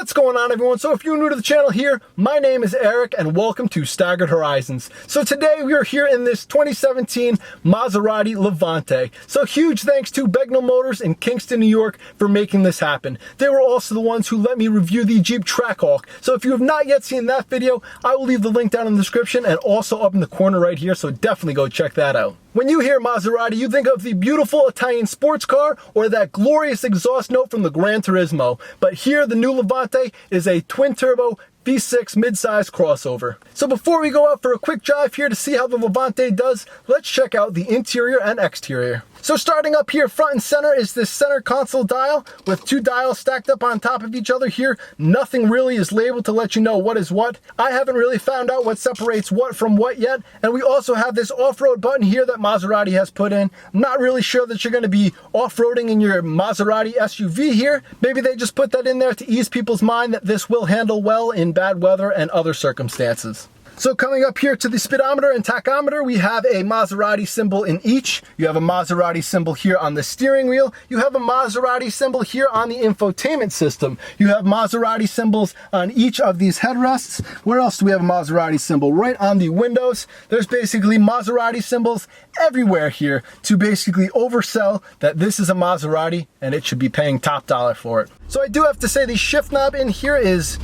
What's going on, everyone? So if you're new to the channel here, my name is Eric and welcome to Staggered Horizons. So today we are here in this 2017 Maserati Levante. So huge thanks to Begnal Motors in Kingston, New York for making this happen. They were also the ones who let me review the Jeep TRACKHAWK. So if you have not yet seen that video, I will leave the link down in the description and also up in the corner right here, so definitely go check that out. When you hear Maserati, you think of the beautiful Italian sports car or that glorious exhaust note from the Granturismo. But here, the new Levante is a twin-turbo V6 mid-size crossover. So before we go out for a quick drive here to see how the Levante does, let's check out the interior and exterior. So starting up here front and center is this center console dial with two dials stacked up on top of each other here. Nothing really is labeled to let you know what is what. I haven't really found out what separates what from what yet. And we also have this off-road button here that Maserati has put in. I'm not really sure that you're going to be off-roading in your Maserati SUV here. Maybe they just put that in there to ease people's mind that this will handle well in bad weather and other circumstances. So coming up here to the speedometer and tachometer, we have a Maserati symbol in each. You have a Maserati symbol here on the steering wheel. You have a Maserati symbol here on the infotainment system. You have Maserati symbols on each of these headrests. Where else do we have a Maserati symbol? Right on the windows. There's basically Maserati symbols everywhere here to basically oversell that this is a Maserati and it should be paying top dollar for it. So I do have to say the shift knob in here is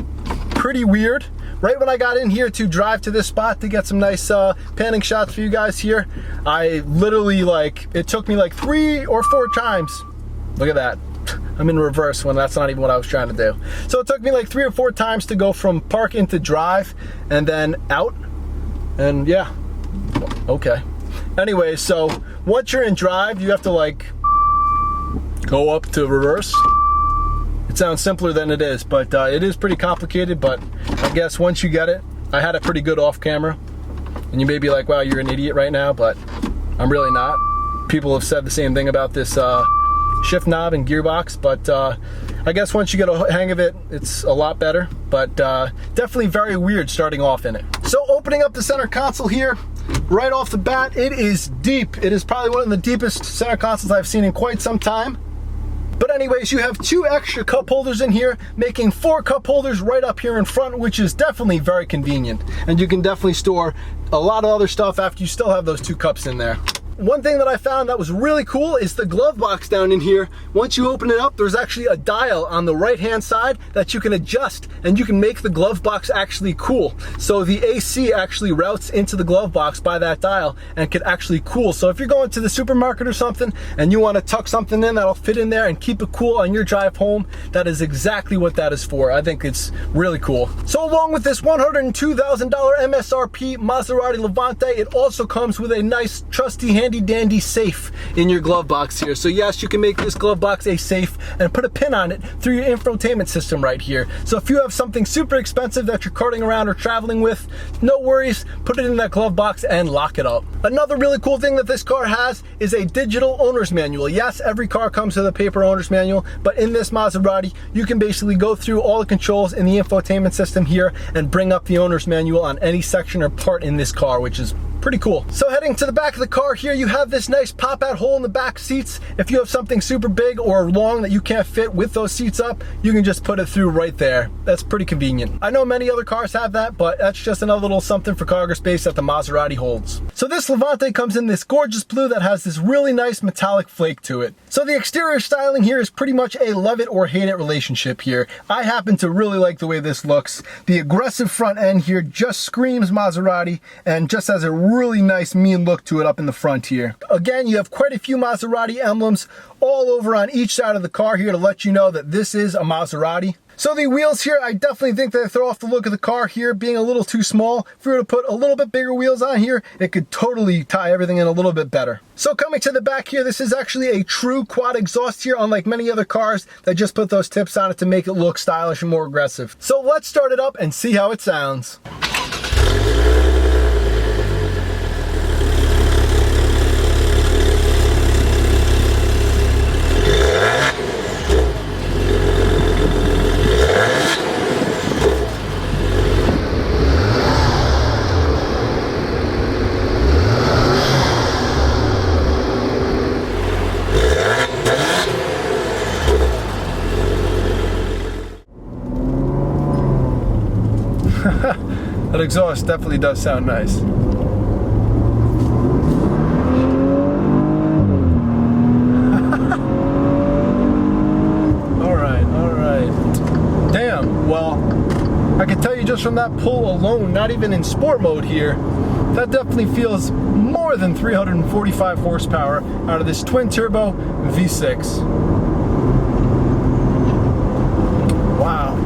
pretty weird. Right when I got in here to drive to this spot to get some nice panning shots for you guys here, I literally it took me like 3 or 4 times. Look at that. I'm in reverse when that's not even what I was trying to do. So it took me like 3 or 4 times to go from park into drive and then out. And yeah, okay. Anyway, so once you're in drive, you have to go up to reverse. It sounds simpler than it is, but it is pretty complicated, but I guess once you get it, I had it pretty good off camera. And you may be like, wow, you're an idiot right now, but I'm really not. People have said the same thing about this shift knob and gearbox, but I guess once you get a hang of it, it's a lot better, but definitely very weird starting off in it. So opening up the center console here, right off the bat, it is deep. It is probably one of the deepest center consoles I've seen in quite some time. But anyways, you have 2 extra cup holders in here, making 4 cup holders right up here in front, which is definitely very convenient. And you can definitely store a lot of other stuff after you still have those 2 cups in there. One thing that I found that was really cool is the glove box down in here. Once you open it up, there's actually a dial on the right-hand side that you can adjust, and you can make the glove box actually cool. So the AC actually routes into the glove box by that dial and can actually cool. So if you're going to the supermarket or something and you want to tuck something in that'll fit in there and keep it cool on your drive home, that is exactly what that is for. I think it's really cool. So along with this $102,000 MSRP Maserati Levante, it also comes with a nice trusty handy dandy safe in your glove box here. So yes, you can make this glove box a safe and put a pin on it through your infotainment system right here. So if you have something super expensive that you're carting around or traveling with, no worries, put it in that glove box and lock it up. Another really cool thing that this car has is a digital owner's manual. Yes, every car comes with a paper owner's manual, but in this Maserati, you can basically go through all the controls in the infotainment system here and bring up the owner's manual on any section or part in this car, which is pretty cool. So heading to the back of the car here, you have this nice pop-out hole in the back seats. If you have something super big or long that you can't fit with those seats up, you can just put it through right there. That's pretty convenient. I know many other cars have that, but that's just another little something for cargo space that the Maserati holds. So this Levante comes in this gorgeous blue that has this really nice metallic flake to it. So the exterior styling here is pretty much a love it or hate it relationship here. I happen to really like the way this looks. The aggressive front end here just screams Maserati and just has a really nice mean look to it up in the front here. Again, you have quite a few Maserati emblems all over on each side of the car here to let you know that this is a Maserati. So the wheels here, I definitely think they throw off the look of the car here being a little too small. If we were to put a little bit bigger wheels on here, it could totally tie everything in a little bit better. So coming to the back here, this is actually a true quad exhaust here, unlike many other cars that just put those tips on it to make it look stylish and more aggressive. So let's start it up and see how it sounds. That exhaust definitely does sound nice. I can tell you just from that pull alone, not even in sport mode here, that definitely feels more than 345 horsepower out of this twin turbo V6. Wow.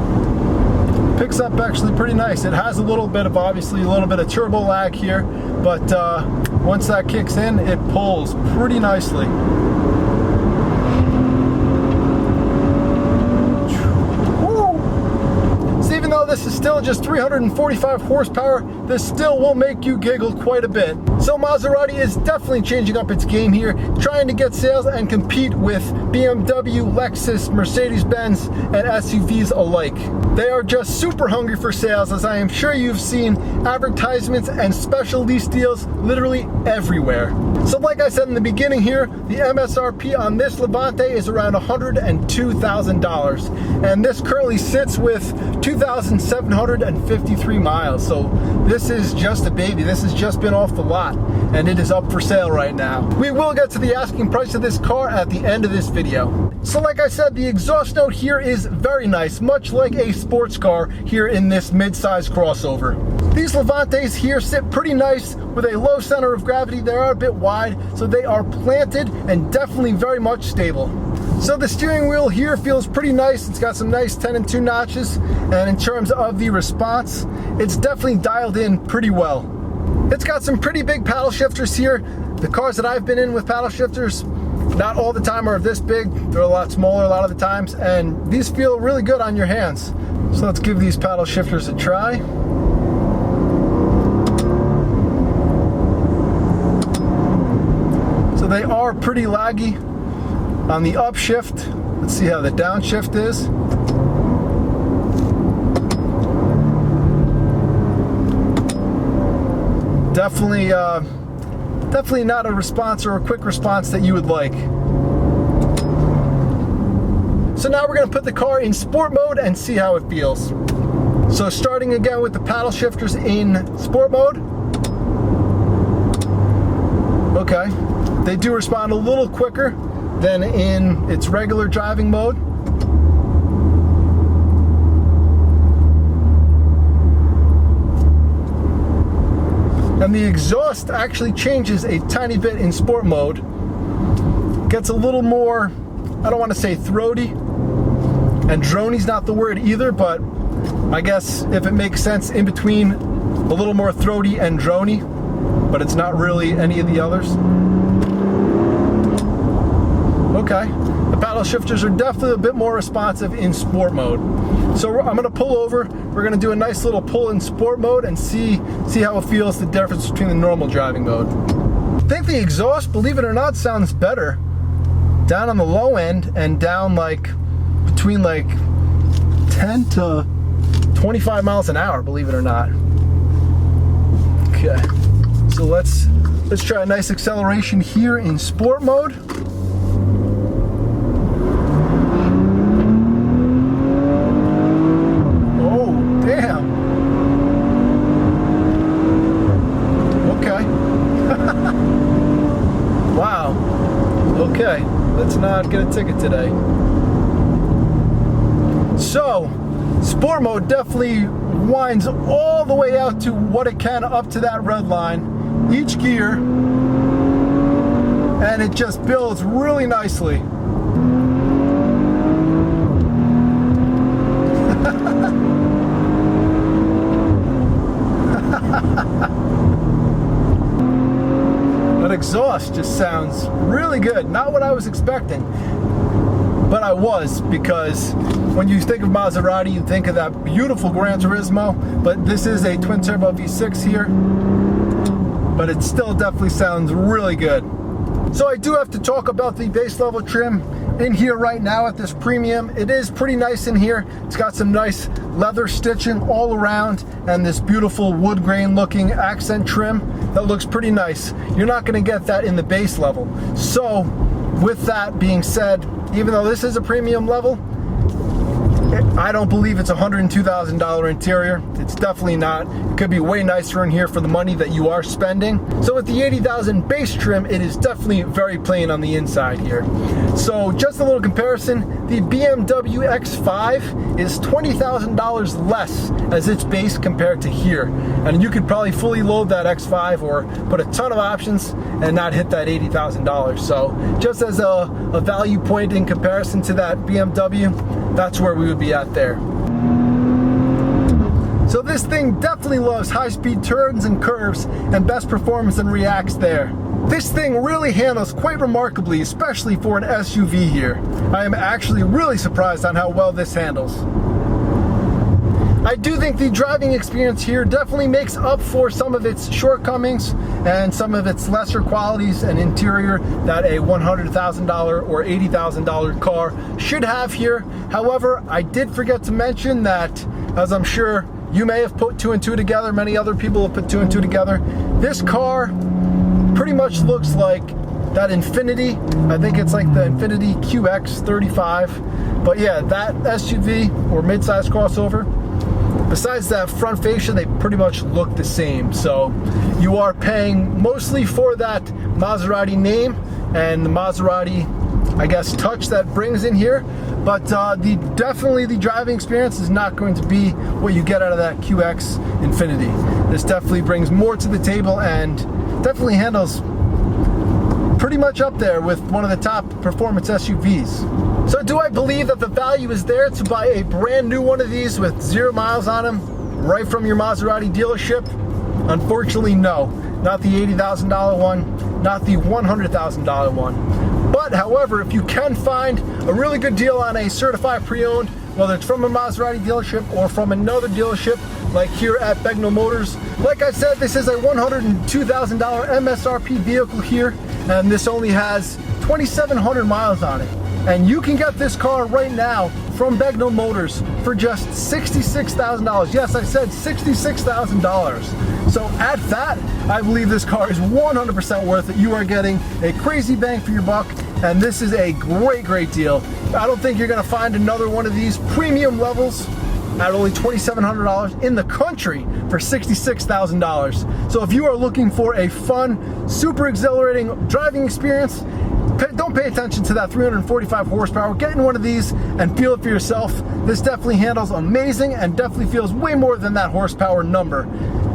Picks up actually pretty nice. It has a little bit of, obviously, a little bit of turbo lag here, but once that kicks in, it pulls pretty nicely. This is still just 345 horsepower, this still will make you giggle quite a bit. So Maserati is definitely changing up its game here, trying to get sales and compete with BMW, Lexus, Mercedes-Benz, and SUVs alike. They are just super hungry for sales, as I am sure you've seen advertisements and special lease deals literally everywhere. So like I said in the beginning here, the MSRP on this Levante is around $102,000, and this currently sits with 2,753 miles. So this is just a baby. This has just been off the lot, and it is up for sale right now. We will get to the asking price of this car at the end of this video. So like I said, the exhaust note here is very nice, much like a sports car here in this mid-size crossover. These Levantes here sit pretty nice with a low center of gravity. They are a bit wide, so they are planted and definitely very much stable. So the steering wheel here feels pretty nice. It's got some nice 10 and 2 notches, and in terms of the response, it's definitely dialed in pretty well. It's got some pretty big paddle shifters here. The cars that I've been in with paddle shifters, not all the time are this big. They're a lot smaller a lot of the times, and these feel really good on your hands. So let's give these paddle shifters a try. So they are pretty laggy on the upshift. Let's see how the downshift is. Definitely not a response or a quick response that you would like. So now we're going to put the car in sport mode and see how it feels. So starting again with the paddle shifters in sport mode. Okay, they do respond a little quicker than in its regular driving mode. And the exhaust actually changes a tiny bit in sport mode. Gets a little more, I don't want to say throaty, and drony's not the word either, but I guess if it makes sense, in between a little more throaty and drony, but it's not really any of the others. Okay, the paddle shifters are definitely a bit more responsive in sport mode. So I'm gonna pull over, we're gonna do a nice little pull in sport mode and see how it feels, the difference between the normal driving mode. I think the exhaust, believe it or not, sounds better down on the low end and down like between like 10 to 25 miles an hour, believe it or not. Okay, so let's try a nice acceleration here in sport mode. Okay, let's not get a ticket today. So, sport mode definitely winds all the way out to what it can up to that red line, each gear, and it just builds really nicely. That exhaust just sounds really good. Not what I was expecting, but I was, because when you think of Maserati, you think of that beautiful Granturismo, but this is a twin turbo V6 here, but it still definitely sounds really good. So I do have to talk about the base level trim in here right now at this premium. It is pretty nice in here. It's got some nice leather stitching all around and this beautiful wood grain looking accent trim that looks pretty nice. You're not going to get that in the base level. So with that being said, even though this is a premium level, I don't believe it's $102,000 interior. It's definitely not. It could be way nicer in here for the money that you are spending. So with the $80,000 base trim, it is definitely very plain on the inside here. So just a little comparison, the BMW X5 is $20,000 less as its base compared to here. And you could probably fully load that X5 or put a ton of options and not hit that $80,000. So just as a value point in comparison to that BMW, that's where we would be at there. So this thing definitely loves high-speed turns and curves and best performance and reacts there. This thing really handles quite remarkably, especially for an SUV here. I am actually really surprised on how well this handles. I do think the driving experience here definitely makes up for some of its shortcomings and some of its lesser qualities and interior that a $100,000 or $80,000 car should have here. However, I did forget to mention that, as I'm sure you may have put two and two together, many other people have put two and two together, this car pretty much looks like that Infiniti. I think it's like the Infiniti QX35. But yeah, that SUV or midsize crossover, besides that front fascia, they pretty much look the same. So you are paying mostly for that Maserati name and the Maserati, I guess, touch that brings in here. But definitely the driving experience is not going to be what you get out of that QX Infiniti. This definitely brings more to the table and definitely handles pretty much up there with one of the top performance SUVs. So do I believe that the value is there to buy a brand new one of these with 0 miles on them right from your Maserati dealership? Unfortunately, no. Not the $80,000 one, not the $100,000 one. But however, if you can find a really good deal on a certified pre-owned, whether it's from a Maserati dealership or from another dealership like here at Begnal Motors, like I said, this is a $102,000 MSRP vehicle here, and this only has 2,700 miles on it. And you can get this car right now from Begnal Motors for just $66,000. Yes, I said $66,000. So at that, I believe this car is 100% worth it. You are getting a crazy bang for your buck, and this is a great, great deal. I don't think you're gonna find another one of these premium levels at only $2,700 in the country for $66,000. So if you are looking for a fun, super exhilarating driving experience, don't pay attention to that 345 horsepower. Get in one of these and feel it for yourself. This definitely handles amazing and definitely feels way more than that horsepower number.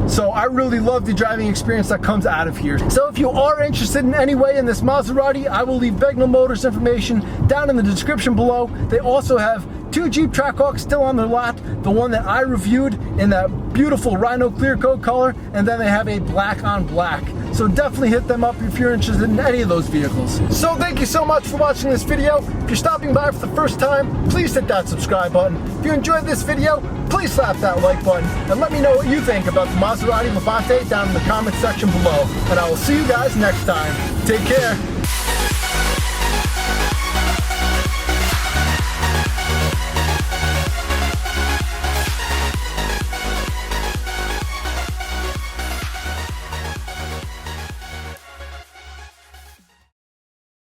So I really love the driving experience that comes out of here. So if you are interested in any way in this Maserati, I will leave Begnal Motors information down in the description below. They also have 2 Jeep TRACKHAWKs still on their lot. The one that I reviewed in that beautiful Rhino clear coat color, and then they have a black on black. So definitely hit them up if you're interested in any of those vehicles. So thank you so much for watching this video. If you're stopping by for the first time, please hit that subscribe button. If you enjoyed this video, please slap that like button and let me know what you think about the Maserati Levante down in the comment section below. And I will see you guys next time. Take care.